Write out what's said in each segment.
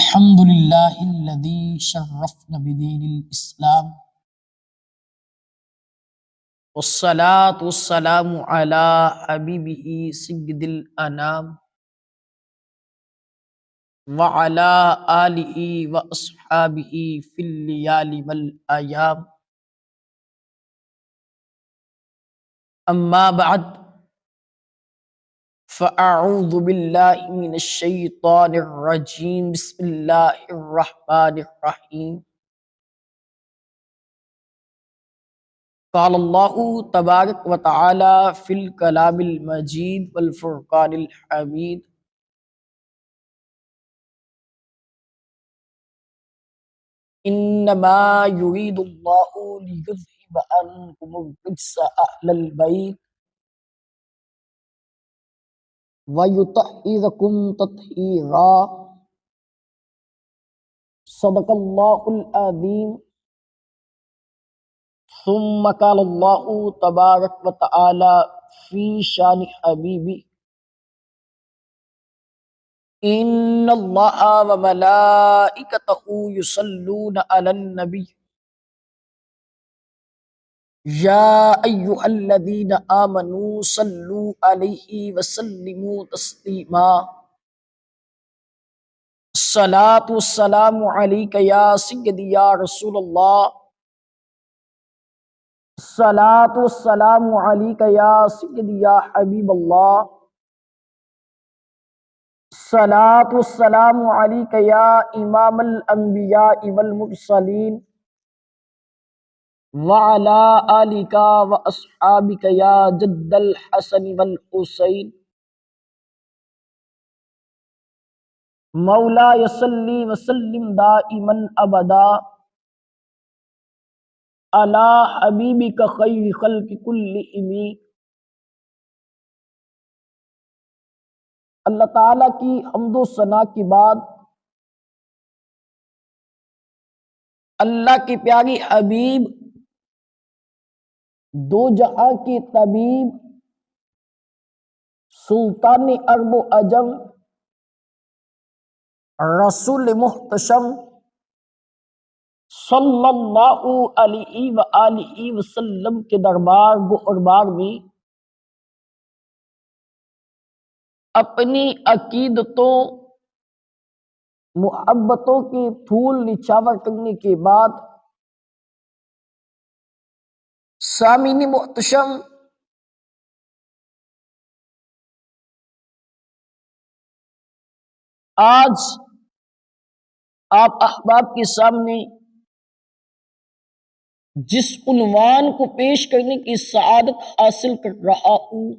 الحمد للہ الذی شرفنا بدین الاسلام والصلاة والسلام علی حبیبہ سید الانام وعلی آلہ واصحابہ فی اللیال والایام اما بعد فاعوذ باللہ من الشیطان الرجیم بسم اللہ الرحمن الرحیم قال اللہ تبارک و تعالی فی الکلام المجید والفرقان الحمید انما یرید اللہ لیذہب عنکم الرجس اہل البیت ویطہرکم تطہیرا صدق اللہ العظیم ثم قال اللہ تبارک و تعالی فی شان حبیبی ان اللہ وملائکتہ یصلون علی النبی یا ایہا الذین آمنوا صلوا علیہ وسلموا تسلیما الصلاۃ والسلام علیک یا سیدی یا رسول اللہ الصلاۃ والسلام علیک یا سیدی یا حبیب اللہ الصلاۃ والسلام علیک یا امام الانبیاء والمرسلین وعلی آلک واصحابک یا جد الحسن والحسین مولا صلی وسلم دائما ابدا علی حبیبک خیر خلق کلہم۔ اللہ تعالیٰ کی حمد و ثنا کے بعد اللہ کی پیاری حبیب دو جہاں کی طبیب سلطان عرب و عجم رسول محتشم صلی اللہ علیہ وآلہ وسلم کے دربار گہربار میں اپنی عقیدتوں محبتوں کے پھول نچھاور کرنے کے بعد سامعین محتشم آج آپ احباب کے سامنے جس عنوان کو پیش کرنے کی سعادت حاصل کر رہا ہوں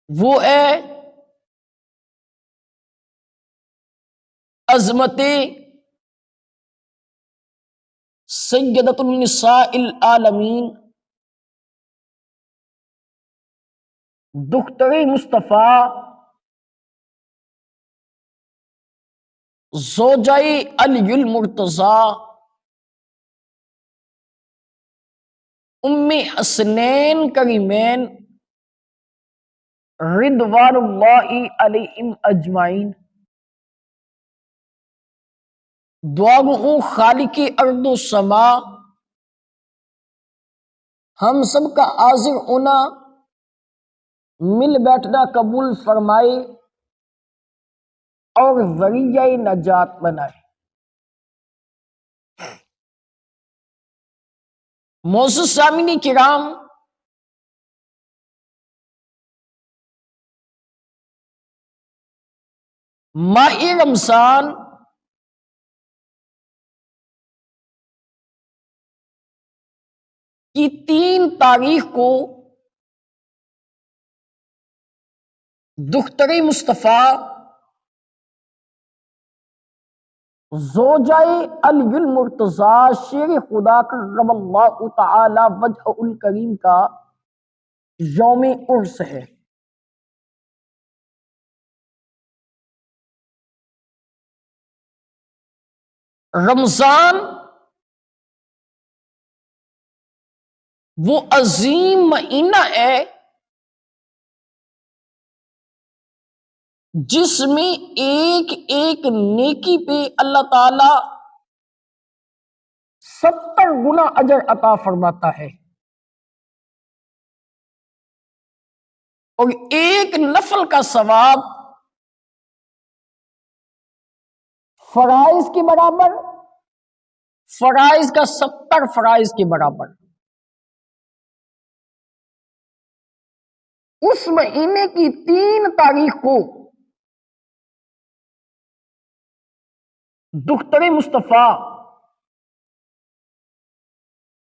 وہ ہے عظمت سیدۃ النساء العالمین دختر مصطفیٰ زوجہ علی المرتضیٰ ام حسنین کریمین رضوان اللہ علیہم اجمعین۔ دعا گو ہوں خالق ارض و سما ہم سب کا حاضر ہونا مل بیٹھنا قبول فرمائے اور ذریعہ نجات بنائے۔ معزز سامعین کرام، ماہ رمضان کی 3 تاریخ کو دختر مصطفیٰ زوجہ علی المرتضیٰ شیر خدا کرم اللہ تعالی وجہ الکریم کا یوم عرس ہے۔ رمضان وہ عظیم مہینہ ہے جس میں ایک ایک نیکی پہ اللہ تعالی 70 گنا اجر عطا فرماتا ہے، اور ایک نفل کا ثواب فرائض کے برابر، فرائض کا 70 فرائض کے برابر۔ اس مہینے کی 3 تاریخ کو دختر مصطفیٰ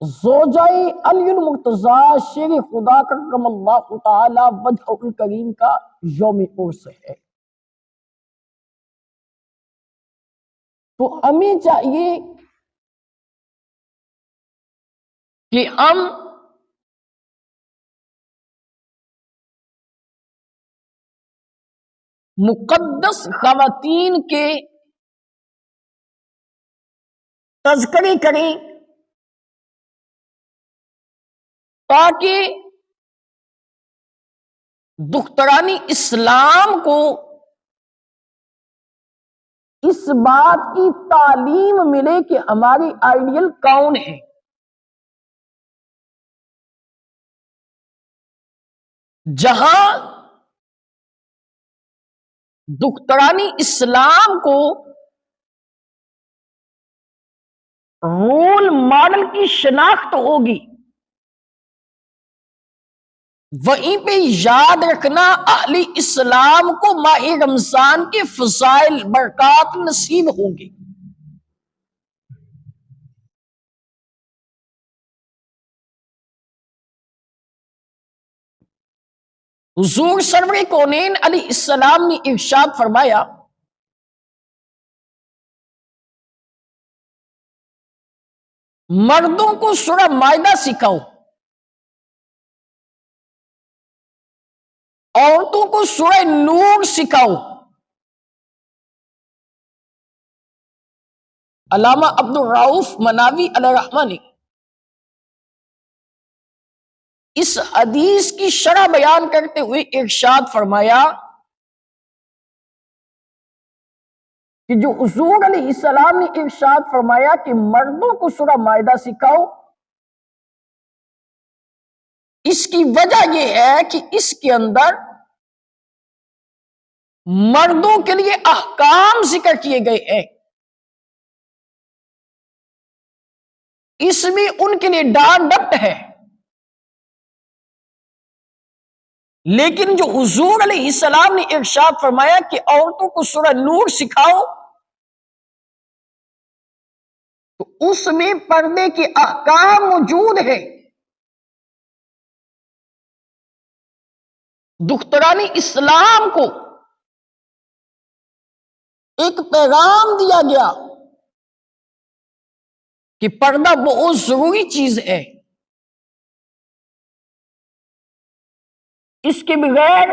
زوجہ علی المرتضیٰ شیر خدا کرم اللہ تعالی وجہ الکریم کا یوم عرس ہے۔ تو ہمیں چاہیے کہ ہم مقدس خواتین کے تذکرے کریں تاکہ دختران اسلام کو اس بات کی تعلیم ملے کہ ہماری آئیڈیل کون ہے۔ جہاں دختران اسلام کو رول ماڈل کی شناخت ہوگی، وہیں پہ یاد رکھنا اہل اسلام کو ماہ رمضان کے فضائل برکات نصیب ہوں گے۔ حضور سرور کونین علیہ السلام نے ارشاد فرمایا، مردوں کو سورہ مائدہ سکھاؤ، عورتوں کو سورہ نور سکھاؤ۔ علامہ عبد الرؤف مناوی علیہ الرحمہ نے اس حدیث کی شرح بیان کرتے ہوئے ارشاد فرمایا کہ جو حضور علیہ السلام نے ارشاد فرمایا کہ مردوں کو سورہ مائدہ سکھاؤ، اس کی وجہ یہ ہے کہ اس کے اندر مردوں کے لیے احکام ذکر کیے گئے ہیں، اس میں ان کے لیے ڈانٹ ڈپٹ ہے، لیکن جو حضور علیہ السلام نے ارشاد فرمایا کہ عورتوں کو سورہ نور سکھاؤ، تو اس میں پردے کے احکام موجود ہیں۔ دختران اسلام کو ایک پیغام دیا گیا کہ پردہ بہت ضروری چیز ہے، اس کے بغیر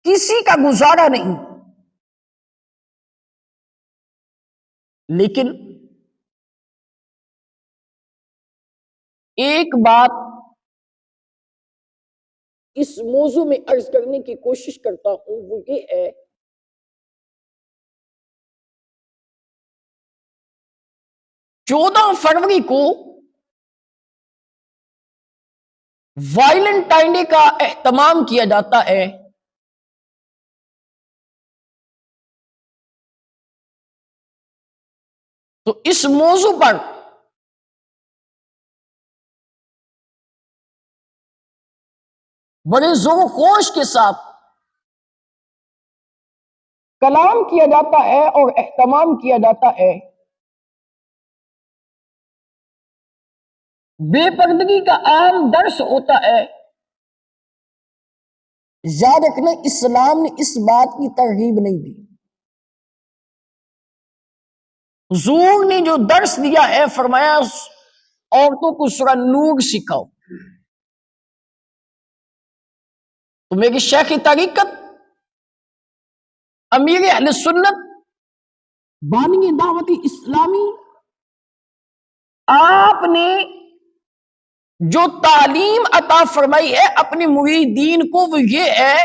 کسی کا گزارا نہیں۔ لیکن ایک بات اس موضوع میں عرض کرنے کی کوشش کرتا ہوں، وہ یہ ہے چودہ فروری کو ویلنٹائن ڈے کا اہتمام کیا جاتا ہے۔ تو اس موضوع پر بڑے ذوق و خوش کے ساتھ کلام کیا جاتا ہے اور اہتمام کیا جاتا ہے۔ بے پردگی کا عام درس ہوتا ہے۔ یاد رکھنا اسلام نے اس بات کی ترغیب نہیں دی۔ حضور نے جو درس دیا ہے فرمایا عورتوں کو سورہ نور سکھاؤ۔ تو میری شیخ طریقت امیر اہل سنت بانی دعوت اسلامی آپ نے جو تعلیم عطا فرمائی ہے اپنے مریدین کو وہ یہ ہے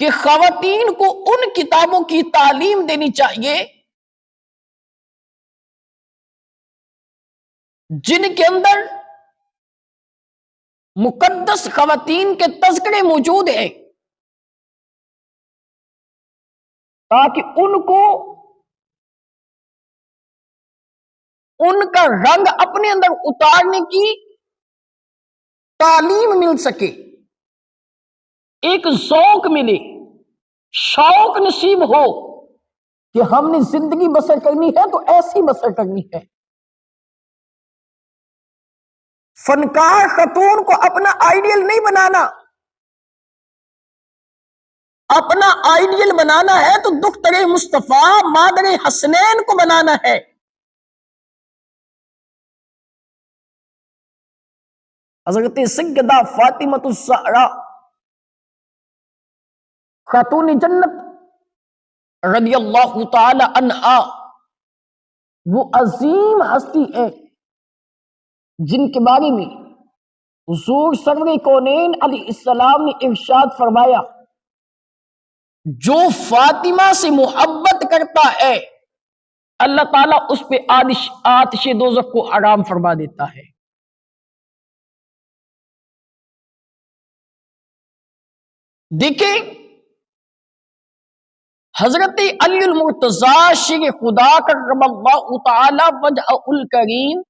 کہ خواتین کو ان کتابوں کی تعلیم دینی چاہیے جن کے اندر مقدس خواتین کے تذکرے موجود ہیں، تاکہ ان کو ان کا رنگ اپنے اندر اتارنے کی تعلیم مل سکے، ایک ذوق ملے، شوق نصیب ہو کہ ہم نے زندگی بسر کرنی ہے تو ایسی بسر کرنی ہے۔ فنکار خاتون کو اپنا آئیڈیل نہیں بنانا، اپنا آئیڈیل بنانا ہے تو دختر مصطفیٰ مادر حسنین کو بنانا ہے۔ حضرت سیدہ فاطمۃ الزہرا خاتون جنت رضی اللہ تعالی عنہا وہ عظیم ہستی ہے جن کے بارے میں حضور سرور کونین علیہ السلام نے ارشاد فرمایا، جو فاطمہ سے محبت کرتا ہے اللہ تعالیٰ اس پہ آتش دوزخ کو حرام فرما دیتا ہے۔ دیکھیں حضرت علی المرتضی شیر خدا کرم اللہ تعالی وجہہ الکریم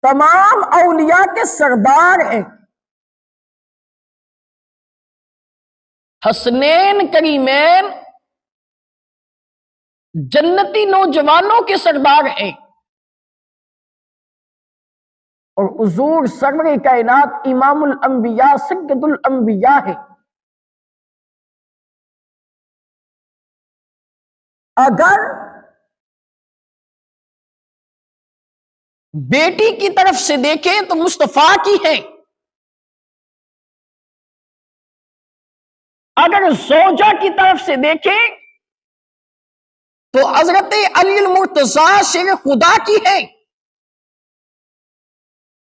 تمام اولیاء کے سردار ہیں، حسنین کریمین جنتی نوجوانوں کے سردار ہیں، اور حضور سرور کائنات امام الانبیاء سید الانبیاء ہے۔ اگر بیٹی کی طرف سے دیکھیں تو مصطفیٰ کی ہے، اگر زوجہ کی طرف سے دیکھیں تو حضرت علی المرتضی شیر خدا کی ہے،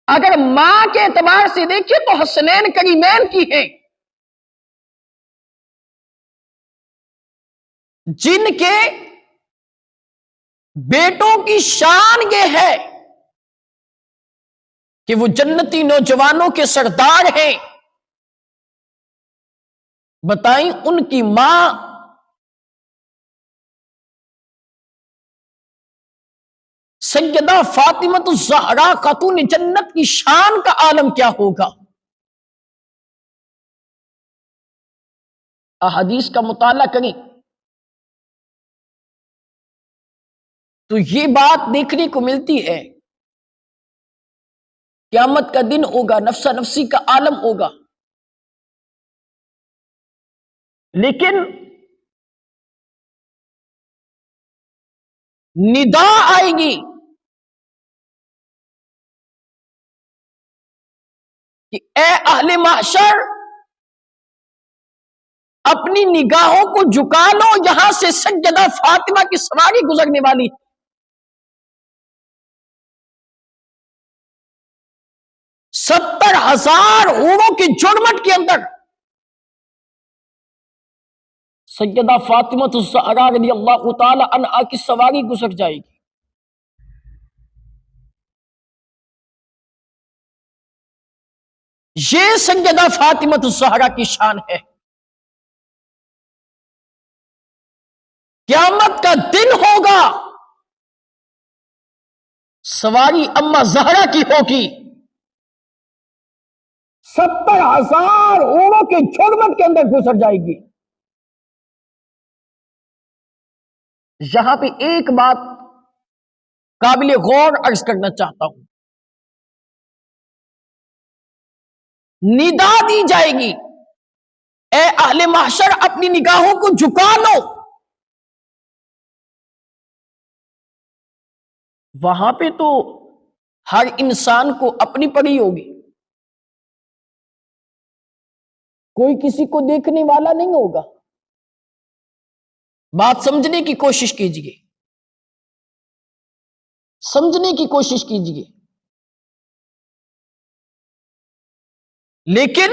اگر ماں کے اعتبار سے دیکھیں تو حسنین کریمین کی ہے، جن کے بیٹوں کی شان یہ ہے کہ وہ جنتی نوجوانوں کے سردار ہیں۔ بتائیں ان کی ماں سیدہ فاطمۃ الزہرا خاتون جنت کی شان کا عالم کیا ہوگا؟ احادیث کا مطالعہ کریں تو یہ بات دیکھنے کو ملتی ہے، قیامت کا دن ہوگا، نفسا نفسی کا عالم ہوگا، لیکن ندا آئے گی کہ اے اہل محشر اپنی نگاہوں کو جھکا لو، یہاں سے سیدہ فاطمہ کی سواری گزرنے والی، 70,000 حوروں کی جھرمٹ کے اندر سیدہ فاطمہ الزہرا رضی اللہ تعالی عنہا کی سواری گزر جائے گی۔ یہ سیدہ فاطمہ الزہرا کی شان ہے۔ قیامت کا دن ہوگا، سواری اما زہرا کی ہوگی، 70,000 حوروں کے جھرمٹ کے اندر گزر جائے گی۔ یہاں پہ ایک بات قابل غور عرض کرنا چاہتا ہوں، ندا دی جائے گی اے اہل محشر اپنی نگاہوں کو جھکا لو، وہاں پہ تو ہر انسان کو اپنی پڑی ہوگی، کوئی کسی کو دیکھنے والا نہیں ہوگا، بات سمجھنے کی کوشش کیجیے، سمجھنے کی کوشش کیجیے۔ لیکن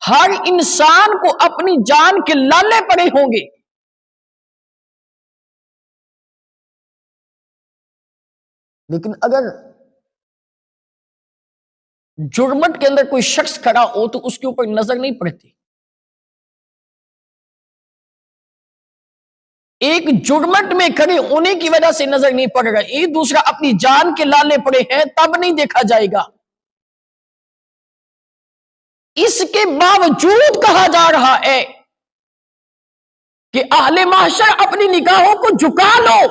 ہر انسان کو اپنی جان کے لالے پڑے ہوں گے، لیکن اگر جرمٹ کے اندر کوئی شخص کھڑا ہو تو اس کے اوپر نظر نہیں پڑتی۔ ایک جرمٹ میں کھڑے ہونے کی وجہ سے نظر نہیں پڑ رہا، ایک دوسرا اپنی جان کے لالے پڑے ہیں تب نہیں دیکھا جائے گا۔ اس کے باوجود کہا جا رہا ہے کہ اہل محشر اپنی نگاہوں کو جھکا لو۔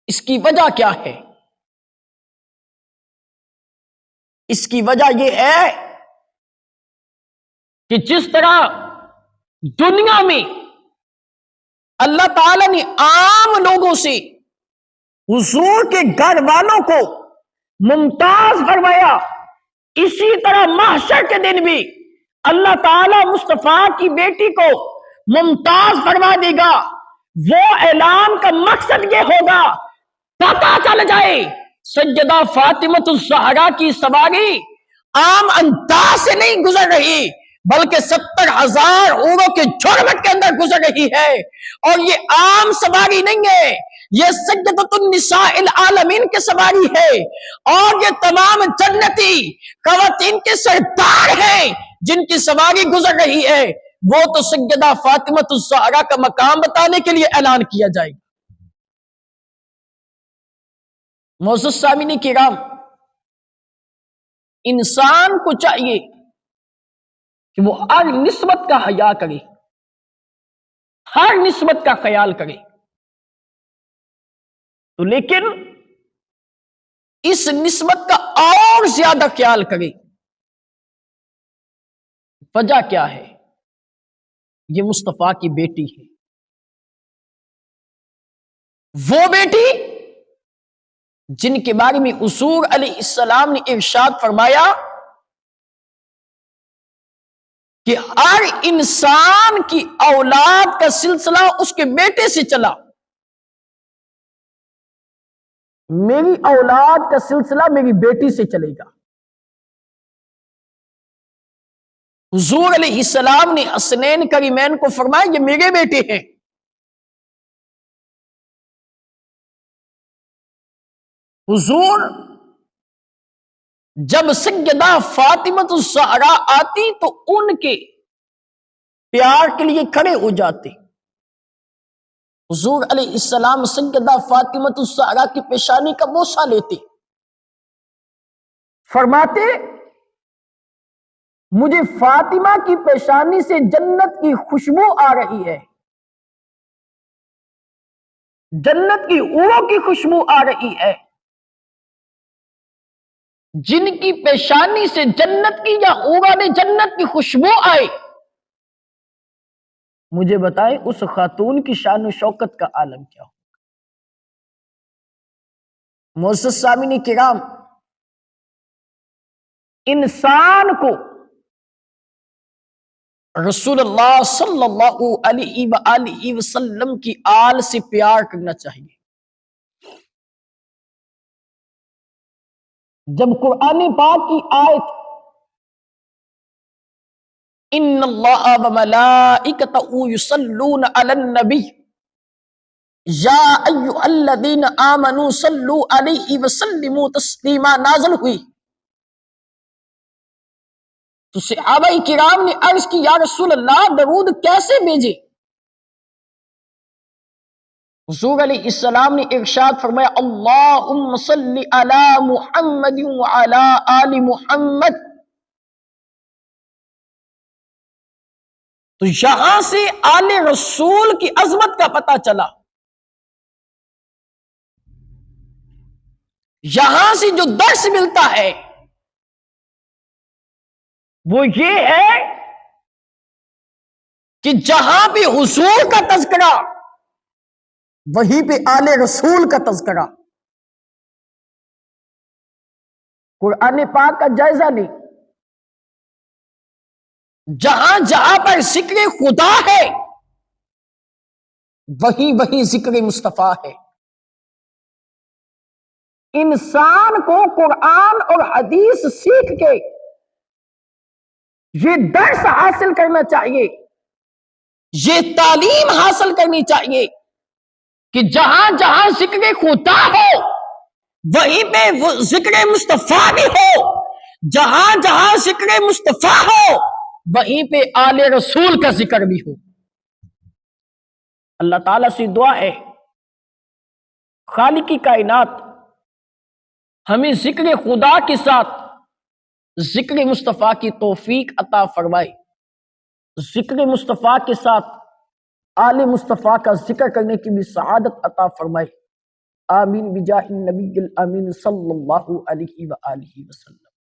اس کی وجہ کیا ہے؟ اس کی وجہ یہ ہے کہ جس طرح دنیا میں اللہ تعالی نے عام لوگوں سے حضور کے گھر والوں کو ممتاز فرمایا، اسی طرح محشر کے دن بھی اللہ تعالی مصطفیٰ کی بیٹی کو ممتاز فرما دے گا۔ وہ اعلان کا مقصد یہ ہوگا، پتہ چل جائے سیدہ فاطمۃ الزہرا کی سواری عام انداز سے نہیں گزر رہی بلکہ 70,000 حوروں کے جھرمٹ کے اندر گزر رہی ہے، اور یہ عام سواری نہیں ہے، یہ سیدۃ النساء العالمین کی سواری ہے، اور یہ تمام جنتی خواتین کے سردار ہیں جن کی سواری گزر رہی ہے۔ وہ تو سیدہ فاطمۃ الزہرا کا مقام بتانے کے لیے اعلان کیا جائے گا۔ معزز سامعین کرام، انسان کو چاہیے کہ وہ ہر نسبت کا حیا کرے، ہر نسبت کا خیال کرے، تو لیکن اس نسبت کا اور زیادہ خیال کرے۔ وجہ کیا ہے؟ یہ مصطفیٰ کی بیٹی ہے، وہ بیٹی جن کے بارے میں حضور علیہ السلام نے ارشاد فرمایا کہ ہر انسان کی اولاد کا سلسلہ اس کے بیٹے سے چلا، میری اولاد کا سلسلہ میری بیٹی سے چلے گا۔ حضور علیہ السلام نے حسنین کریمین کو فرمایا یہ میرے بیٹے ہیں۔ حضور جب سیدہ فاطمۃ الزہرا آتی تو ان کے پیار کے لیے کھڑے ہو جاتے۔ حضور علیہ السلام سیدہ فاطمۃ الزہرا کی پیشانی کا بوسہ لیتے، فرماتے مجھے فاطمہ کی پیشانی سے جنت کی خوشبو آ رہی ہے، جنت کی حوروں کی خوشبو آ رہی ہے۔ جن کی پیشانی سے جنت کی یا حوروں نے جنت کی خوشبو آئے، مجھے بتائیں اس خاتون کی شان و شوکت کا عالم کیا ہو۔ معزز سامعین کرام، انسان کو رسول اللہ صلی اللہ علیہ وآلہ وسلم کی آل سے پیار کرنا چاہیے۔ جب قرآن پاک کی آیت ان اللہ وملائکتہ یصلون علی النبی یا ایھا الذین آمنوا صلوا علیہ وسلموا تسلیما نازل ہوئی تو صحابہ کرام نے عرض کی یا رسول اللہ درود کیسے بھیجے؟ حضور علیہ السلام نے ارشاد فرمایا اللہم صلی علی محمد وعلی آل محمد۔ تو یہاں سے آل رسول کی عظمت کا پتہ چلا، یہاں سے جو درس ملتا ہے وہ یہ ہے کہ جہاں بھی حضور کا تذکرہ وہیں پہ آل رسول کا تذکرہ۔ قرآن پاک کا جائزہ لیں، جہاں جہاں پر ذکر خدا ہے وہیں وہیں ذکر مصطفیٰ ہے۔ انسان کو قرآن اور حدیث سیکھ کے یہ درس حاصل کرنا چاہیے، یہ تعلیم حاصل کرنی چاہیے کہ جہاں جہاں ذکر خدا ہو وہیں پہ ذکر مصطفیٰ بھی ہو، جہاں جہاں ذکر مصطفیٰ ہو وہیں پہ آل رسول کا ذکر بھی ہو۔ اللہ تعالیٰ سے دعا ہے خالق کی کائنات ہمیں ذکر خدا کے ساتھ ذکر مصطفیٰ کی توفیق عطا فرمائے، ذکر مصطفیٰ کے ساتھ آل مصطفیٰ کا ذکر کرنے کی بھی سعادت عطا فرمائے۔ آمین بجاہ النبی الامین صلی اللہ علیہ وآلہ وسلم۔